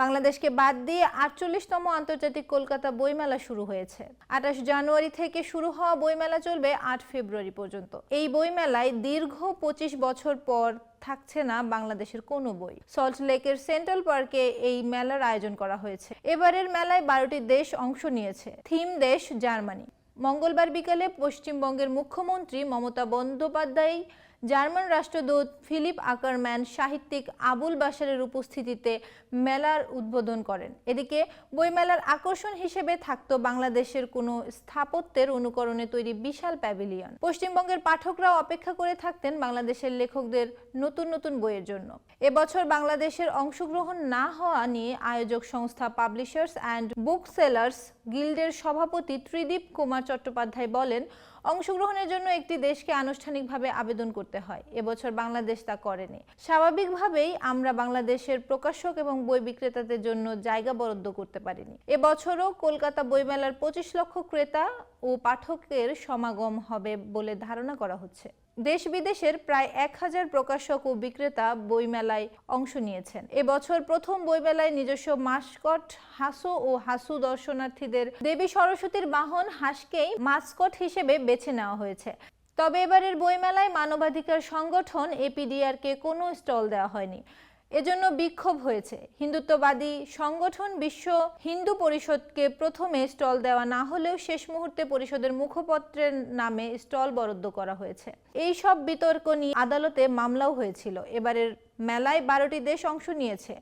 বাংলাদেশকে বাদ দিয়ে ৪৮তম আন্তর্জাতিক কলকাতা বইমেলা শুরু হয়েছে। ২৮ জানুয়ারি থেকে শুরু হওয়া বইমেলা চলবে ৮ ফেব্রুয়ারি পর্যন্ত। এই বইমেলায় দীর্ঘ ২৫ বছর পর থাকছে না বাংলাদেশের কোনো বই। সল্টলেকের সেন্ট্রাল পার্কে এই মেলার আয়োজন করা হয়েছে। এবারের মেলায় ১২টি দেশ অংশ নিয়েছে। থিম দেশ জার্মানি। মঙ্গলবার বিকালে পশ্চিমবঙ্গের মুখ্যমন্ত্রী মমতা বন্দ্যোপাধ্যায়, জার্মান রাষ্ট্রদূত ফিলিপ আকারম্যান, সাহিত্যিক আবুল বাশারের উপস্থিতিতে মেলার উদ্বোধন করেন। এদিকে বইমেলার আকর্ষণ হিসেবে থাকতো বাংলাদেশের কোনো স্থাপত্যের অনুকরণে তৈরি বিশাল প্যাভিলিয়ন। পশ্চিমবঙ্গের পাঠকরাও অপেক্ষা করে থাকতেন বাংলাদেশের লেখকদের নতুন নতুন বইয়ের জন্য। এবছর বাংলাদেশের অংশগ্রহণ না হওয়া নিয়ে আয়োজক সংস্থা পাবলিশার্স অ্যান্ড বুক সেলার্স গিল্ডের সভাপতি ত্রিদীপ কুমার চট্টোপাধ্যায় বলেন, অংশগ্রহণের জন্য একটি দেশকে আনুষ্ঠানিকভাবে আবেদন করতে হয়। এবছর বাংলাদেশ তা করেনি। স্বাভাবিকভাবেই আমরা বাংলাদেশের প্রকাশক এবং বই বিক্রেতাদের জন্য জায়গা বরাদ্দ করতে পারিনি। এবছরও কলকাতা বইমেলার ২৫ লক্ষ ক্রেতা ও পাঠকের সমাগম হবে বলে ধারণা করা হচ্ছে। দেশ বিদেশের প্রায় ১,০০০ প্রকাশক ও বিক্রেতা বইমেলায় অংশ নিয়েছেন। এবছর প্রথম বইমেলায় নিজস্ব মাস্কট হাসু ও হাসু দর্শনার্থীদের দেবী সরস্বতীর বাহন হাঁসকেই মাস্কট হিসেবে বেছে নেওয়া হয়েছে। তবে এবারের বইমেলায় মানবাধিকার সংগঠন এপিডিআরকে কোনো স্টল দেওয়া হয়নি। এজন্য বিক্ষোভ হয়েছে। হিন্দুত্ববাদী সংগঠন বিশ্ব হিন্দু পরিষদকে প্রথমে স্টল দেওয়া না হলেও শেষ মুহূর্তে পরিষদের মুখপত্রের নামে স্টল বরাদ্দ করা হয়েছে। এই সব বিতর্ক নিয়ে আদালতে মামলাও হয়েছিল। এবারের মেলায় ১২টি দেশ অংশ নিয়েছে।